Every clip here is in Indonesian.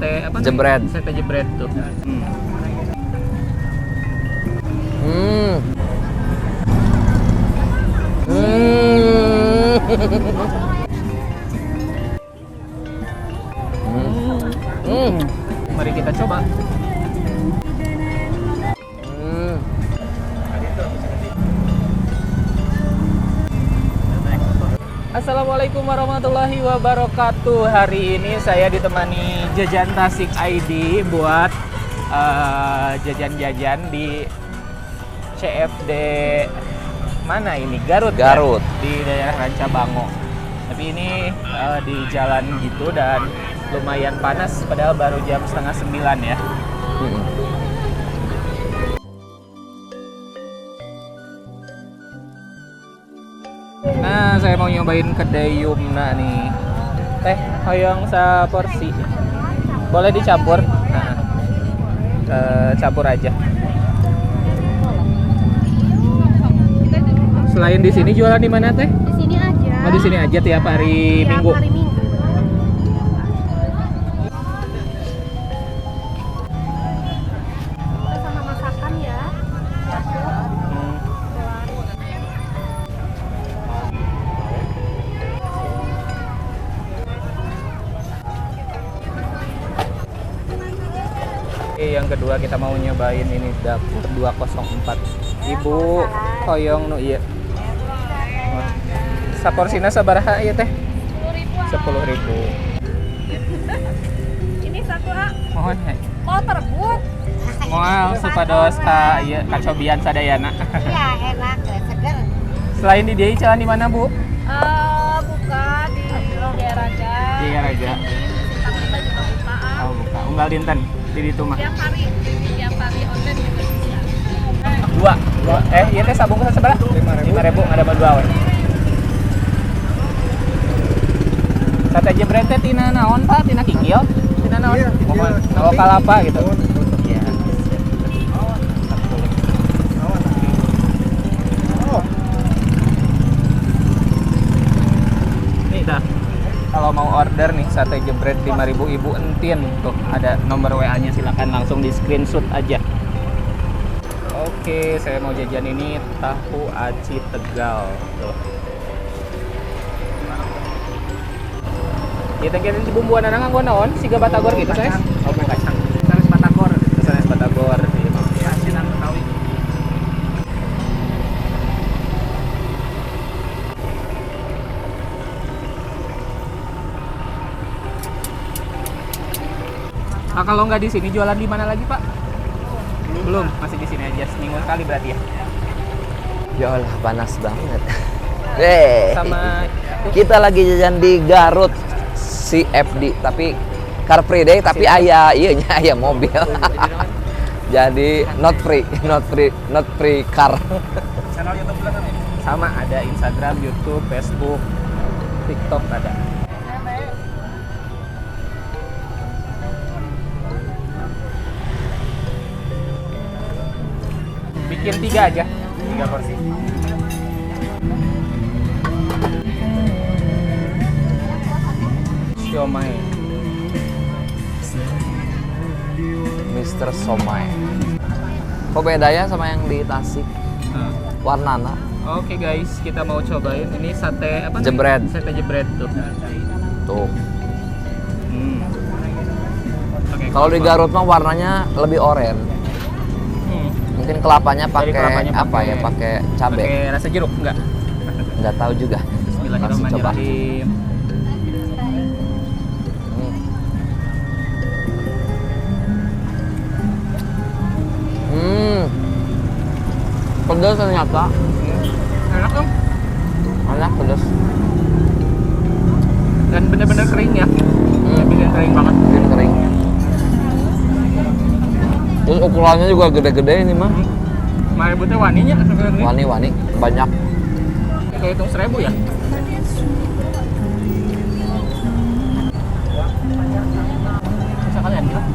sate apa? Jebret. Sate jebret tuh. Mari kita coba. Assalamualaikum warahmatullahi wabarakatuh. Hari ini saya ditemani Jajan Tasik ID buat jajan-jajan di CFD mana ini? Garut. Ya? Di daerah Rancabango. Tapi ini di jalan gitu dan lumayan panas padahal baru jam 8:30 ya. Nah, saya mau nyobain kedai Yumna nih. Teh hoyong saporsi. Boleh dicampur? Nah, campur aja. Selain di sini jualan di mana teh? Di sini aja. Oh, di sini aja tiap hari Minggu. Hari Minggu. Kita sama masakan ya. Oke, yang kedua kita mau nyobain ini dapur 204. Ibu hoyong nu iya. Saporsina sabaraha ieu teh? 10.000. Ini satu A. Mohon he. Oh, terbuk. Moal supados ka ieu kacobian sadayana. Iya, enak, seger. Selain di dieu jalan di mana, Bu? Buka di Jaya Raja. Jaya Raja. Tapi kita juga buka. Oh, buka. Unggal dinten di ditu mah. Tiap hari online juga bisa. Dua. Iya teh sabungkus sebelah? 5.000 ada dua we. Sate jebret teh tina naon, Pak? Tina kikil? Tina naon? Mohon. Lokal apa gitu? Iya. Nih dah. Kalau mau order nih sate jebret 5.000 Ibu entin tuh ada nomor WA-nya, silakan langsung di screenshot aja. Oke, saya mau jajan ini tahu aci Tegal tuh. Kita kira di bumbuan anak nganggo naon? Siga batagor gitu, saya. Oh, kacang. Sanes batagor. Sanes batagor. Iya, asinan Betawi. Nah, kalau nggak di sini jualan di mana lagi, Pak? Belum, masih di sini aja. Seminggu sekali berarti ya. Ya Allah, panas banget. Sama Kita lagi jajan di Garut CFD, tapi Car Free Day, tapi aya mobil. Jadi not free car. Channel YouTube sama ada Instagram, YouTube, Facebook, TikTok ada. Bikin 3 aja, 3 porsi. Siomay. Mr. Somai. Kok beda ya sama yang di Tasik? Warnana. Oke guys, kita mau cobain ini sate apa? Jebret. Sate jebret tuh. Tuh. Oke, Kalau di Garut mah warnanya lebih oranye. Mungkin kelapanya pakai apa ya? Pakai cabai. Pakai rasa jeruk enggak? Nggak tahu juga. Bismillahirrahmanirrahim. Pedas ternyata. Enak dong. Enak, pedas. Dan bener-bener kering ya. Bikin kering banget. Bikin kering. Terus ukurannya juga gede-gede ini mah. Mari butuh waninya sebenarnya. Wani banyak. Kehitung 1.000 ya. Bisa kalian bilang.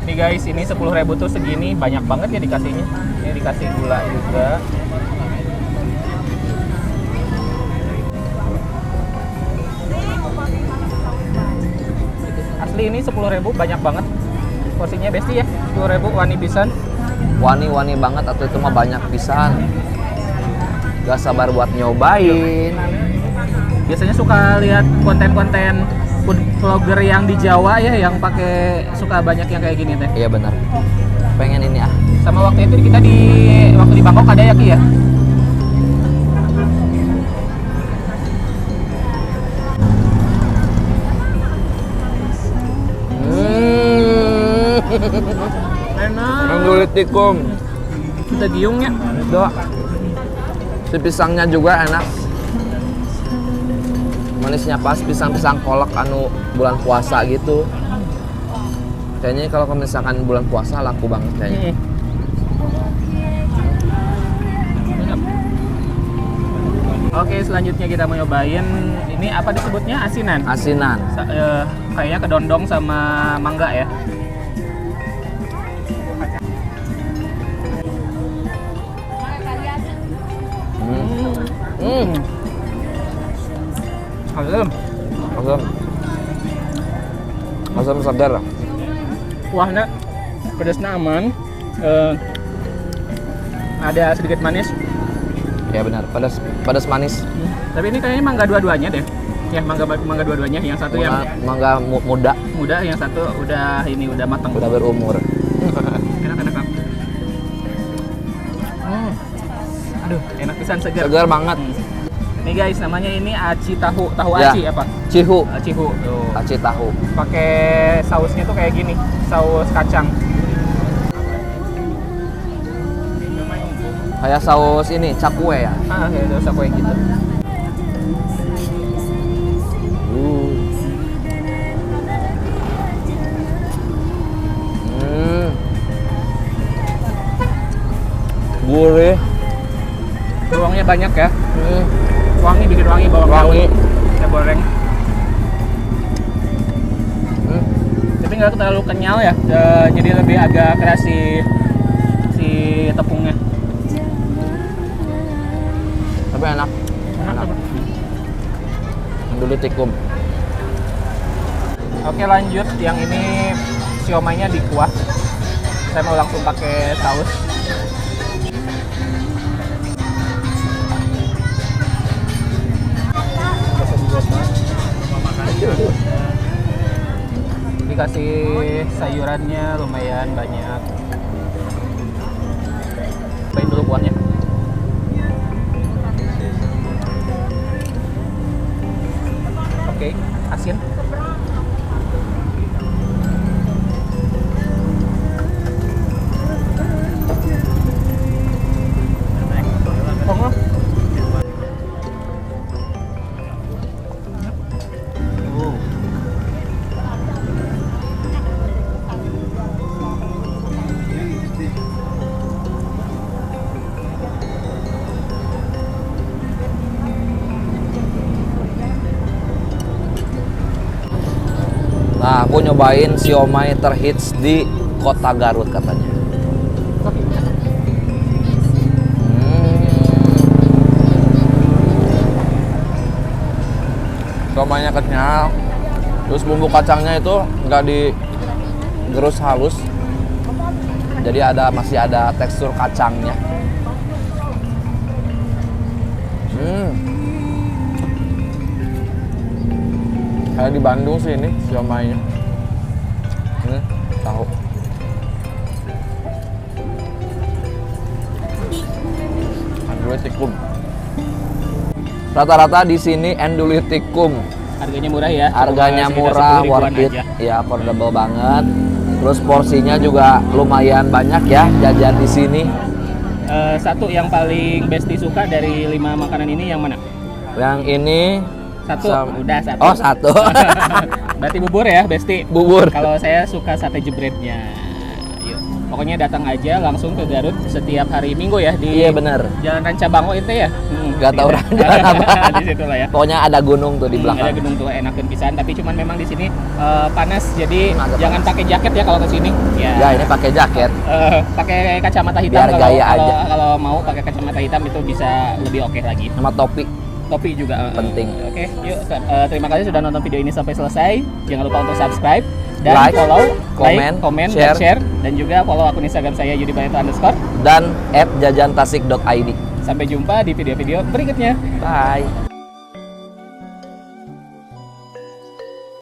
Nih guys, ini 10.000 tuh segini, banyak banget ya dikasihnya. Ini dikasih gula juga. Asli ini 10.000 banyak banget. Porsinya Besti ya, 10.000 wani pisan. Wani-wani banget atau itu mah banyak pisan. Gak sabar buat nyobain. Biasanya suka lihat konten-konten food vlogger yang di Jawa ya, yang pakai suka banyak yang kayak gini teh. Iya benar. Pengen ini ah. Sama waktu itu kita waktu di Bangkok ada ya Ki ya. Enak. Menggulит tikum. Kita giungnya. Itu. Si pisangnya juga enak. Manisnya pas, pisang-pisang kolak anu bulan puasa gitu. Kayaknya kalau misalkan bulan puasa laku banget kayaknya. Oke, selanjutnya kita mau nyobain ini apa disebutnya? Asinan. Asinan. Kayaknya kedondong sama mangga ya. Asam. Asam. Asam segar. Kuahnya pedasnya aman. Ada sedikit manis. Ya benar, pedas manis. Tapi ini kayaknya mangga dua-duanya deh. Ya, mangga dua-duanya. Yang satu yang Mangga muda, yang satu udah matang. udah berumur. Enak. Aduh, enak pisan segar. Segar banget. Nih guys, namanya ini aci tahu Ya. aci apa? Cihu, Cihu. Tuh. aci tahu. Pakai sausnya tuh kayak gini, saus kacang. Kayak saus ini, cakwe ya. Kayak saus aku yang gitu. Gurih. Bawangnya banyak ya. Wangi, bikin wangi bawang Wangi. daun. Kita goreng. Tapi nggak terlalu kenyal ya. Jadi lebih agak keras si tepungnya. Tapi enak. Enak. Dulu tikum. Oke, lanjut. Yang ini siomainya di kuah. Saya mau langsung pakai saus. Dikasih sayurannya lumayan banyak. Cobain dulu kuahnya. Oke, asin. Nah, aku nyobain siomay terhits di Kota Garut katanya. Siomaynya kenyal. Terus bumbu kacangnya itu nggak digerus halus. Jadi masih ada tekstur kacangnya. Kayak di Bandung sih ini siomaynya. Tahu. Endulitikum. Rata-rata di sini endulitikum. Harganya murah ya. Harganya Cuma murah, sekitar 10 worth ribuan it. aja. Ya, affordable banget. Terus porsinya juga lumayan banyak ya jajan di sini. Satu yang paling Besti suka dari 5 makanan ini yang mana? Yang ini Satu, udah satu. Oh, satu. Berarti bubur ya, Besti. Bubur. Kalau saya suka sate jebretnya. Yuk. Pokoknya datang aja langsung ke Garut setiap hari Minggu ya di Iya bener. Jalan Ranca Bango itu ya. Gak tahu jalan apa. Di situ lah ya. Pokoknya ada gunung tuh di belakang. Ada gedung tuh enakin pisan, tapi cuman memang di sini panas, jadi Agak jangan panas. pakai jaket ya kalau ke sini. Ya ini pakai jaket. Pakai kacamata hitam Biar gaya aja. kalau mau pakai kacamata hitam itu bisa lebih oke lagi. Sama topi. Topi juga penting. Oke, yuk terima kasih sudah nonton video ini sampai selesai. Jangan lupa untuk subscribe dan Like, follow, komen, dan share, dan juga follow akun Instagram saya @yudibaneto_. Dan @jajantasik.id. Sampai jumpa di video-video berikutnya. Bye.